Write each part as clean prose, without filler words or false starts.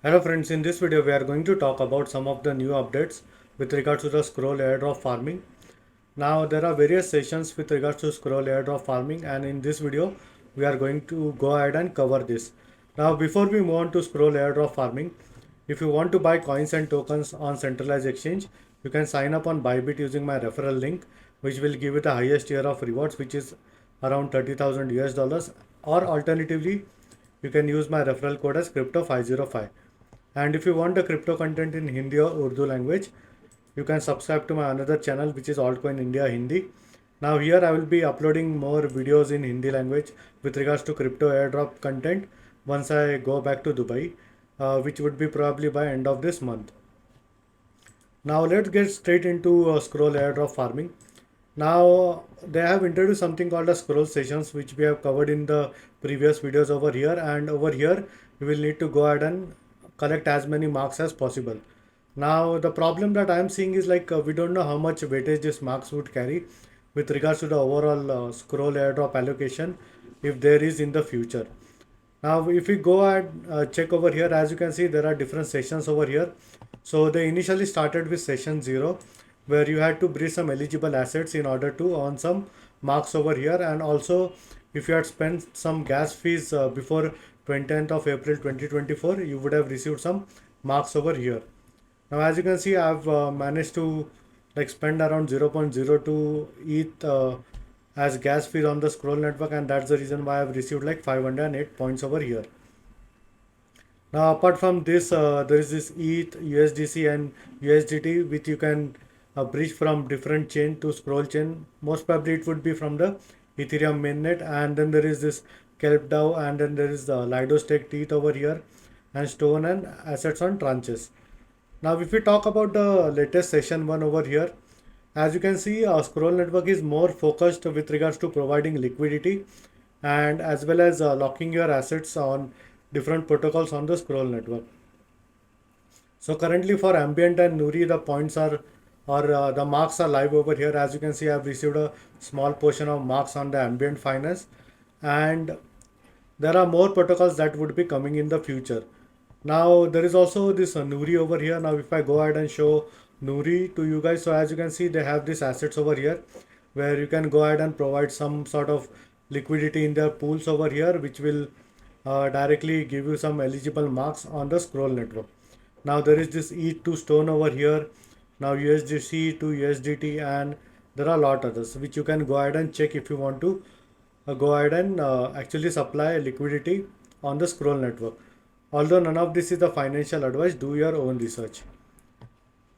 Hello friends, in this video we are going to talk about some of the new updates with regards to the scroll airdrop farming. Now there are various sessions with regards to scroll airdrop farming, and in this video we are going to go ahead and cover this. Now before we move on to scroll airdrop farming, if you want to buy coins and tokens on centralized exchange, you can sign up on Bybit using my referral link, which will give you the highest tier of rewards, which is around 30,000 US dollars, or alternatively you can use my referral code as crypto 505. And if you want the crypto content in Hindi or Urdu language, you can subscribe to my another channel, which is Altcoin India Hindi. Now here I will be uploading more videos in Hindi language with regards to crypto airdrop content once I go back to Dubai, which would be probably by end of this month. Now let's get straight into scroll airdrop farming. Now they have introduced something called as scroll sessions, which we have covered in the previous videos over here. And over here, you will need to go ahead and collect as many marks as possible. Now the problem that I am seeing is like we don't know how much weightage this marks would carry with regards to the overall scroll airdrop allocation if there is in the future. Now, if we go and check over here, as you can see, there are different sessions over here. So they initially started with session 0, where you had to bridge some eligible assets in order to earn some marks over here. And also, if you had spent some gas fees before 20th of April 2024, you would have received some marks over here. Now, as you can see, I've managed to like spend around 0.02 ETH as gas fees on the scroll network, and that's the reason why I've received like 508 points over here. Now, apart from this, there is this ETH, USDC, and USDT, which you can bridge from different chain to scroll chain. Most probably, it would be from the Ethereum mainnet, and then there is this Kelp DAO, and then there is the Lido staked ETH over here, and Stone and assets on tranches. Now, if we talk about the latest session one over here, as you can see, Scroll Network is more focused with regards to providing liquidity and as well as locking your assets on different protocols on the Scroll Network. So currently for Ambient and Nuri, the points are or the marks are live over here. As you can see, I have received a small portion of marks on the Ambient Finance, and there are more protocols that would be coming in the future. Now there is also this Nuri over here. Now if I go ahead and show Nuri to you guys, so as you can see, they have these assets over here where you can go ahead and provide some sort of liquidity in their pools over here, which will directly give you some eligible marks on the scroll network. Now there is this ETH to Stone over here. Now USDC to USDT, and there are a lot others which you can go ahead and check if you want to go ahead and actually supply liquidity on the scroll network. Although none of this is the financial advice, do your own research.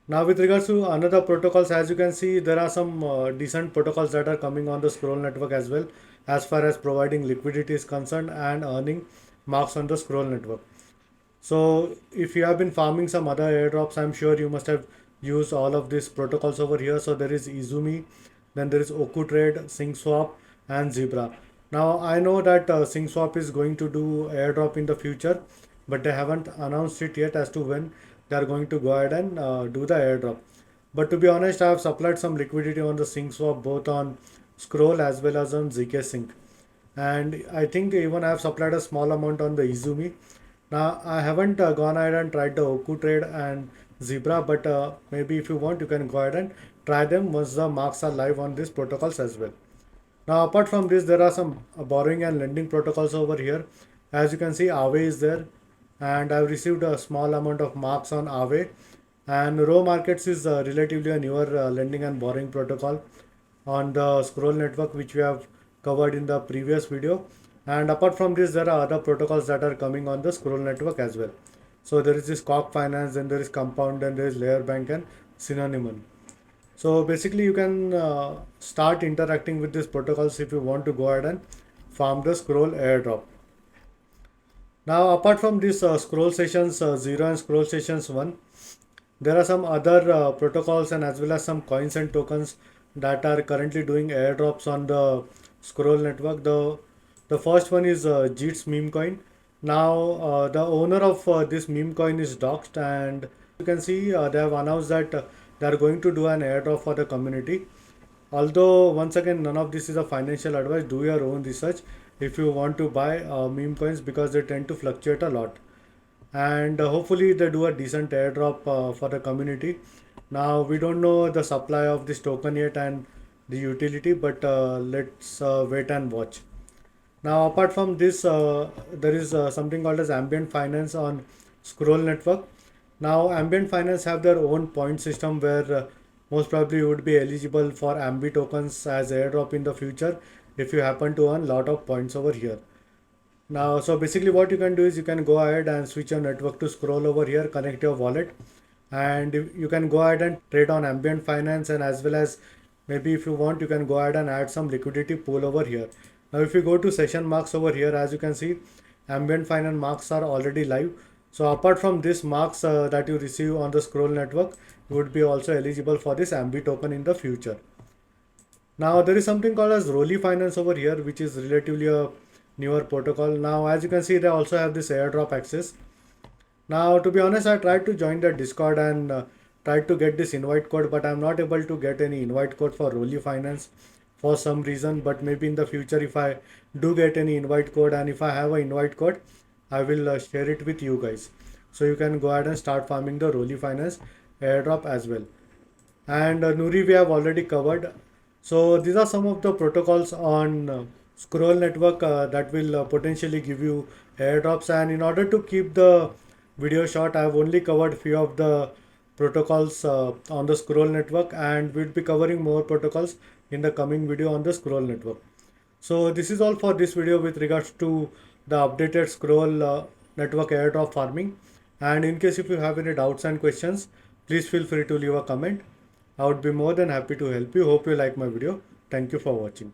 Now with regards to another protocols, as you can see, there are some decent protocols that are coming on the scroll network as well, as far as providing liquidity is concerned and earning marks on the scroll network. So if you have been farming some other airdrops, I'm sure you must have used all of these protocols over here. So there is Izumi, then there is OkuTrade, SyncSwap, and Zebra. Now I know that SyncSwap is going to do airdrop in the future, but they haven't announced it yet as to when they are going to go ahead and do the airdrop. But to be honest, I have supplied some liquidity on the SyncSwap both on Scroll as well as on ZK Sync, and I think even I have supplied a small amount on the Izumi. Now I haven't gone ahead and tried the Oku Trade and Zebra, but maybe if you want, you can go ahead and try them once the marks are live on these protocols as well. Now apart from this, there are some borrowing and lending protocols over here. As you can see, Aave is there, and I've received a small amount of marks on Aave. And Row Markets is relatively a newer lending and borrowing protocol on the Scroll network, which we have covered in the previous video. And apart from this, there are other protocols that are coming on the Scroll network as well. So there is this Cock Finance, then there is Compound, and there is Layer Bank and Synonym. So basically, you can start interacting with these protocols if you want to go ahead and farm the Scroll airdrop. Now, apart from this Scroll Sessions 0 and Scroll Sessions 1, there are some other protocols and as well as some coins and tokens that are currently doing airdrops on the Scroll network. The first one is Jeets meme coin. Now the owner of this meme coin is doxed, and you can see they have announced that they are going to do an airdrop for the community. Although once again, none of this is a financial advice. Do your own research if you want to buy meme coins, because they tend to fluctuate a lot. and hopefully they do a decent airdrop for the community. Now we don't know the supply of this token yet and the utility, but let's wait and watch. Now apart from this, there is something called as ambient finance on Scroll network. Now ambient finance have their own point system where most probably you would be eligible for ambi tokens as airdrop in the future if you happen to earn lot of points over here. Now, so basically what you can do is you can go ahead and switch your network to Scroll over here, connect your wallet, and you can go ahead and trade on ambient finance, and as well as maybe if you want you can go ahead and add some liquidity pool over here. Now if you go to session marks over here, as you can see, ambient finance marks are already live. So apart from this marks that you receive on the Scroll network, you would be also eligible for this ambi token in the future. Now there is something called as Rolly Finance over here, which is relatively a newer protocol. Now as you can see, they also have this airdrop access. Now to be honest, I tried to join the Discord and tried to get this invite code, but I'm not able to get any invite code for Rolly Finance for some reason. But maybe in the future, if I do get any invite code and if I have an invite code, I will share it with you guys. So you can go ahead and start farming the Rolly Finance airdrop as well. And Nuri we have already covered. So these are some of the protocols on Scroll network that will potentially give you airdrops. And in order to keep the video short, I have only covered few of the protocols on the Scroll network, and we'll be covering more protocols in the coming video on the Scroll network. So this is all for this video with regards to the updated Scroll network airdrop farming. And in case if you have any doubts and questions, please feel free to leave a comment. I would be more than happy to help you. Hope you like my video. Thank you for watching.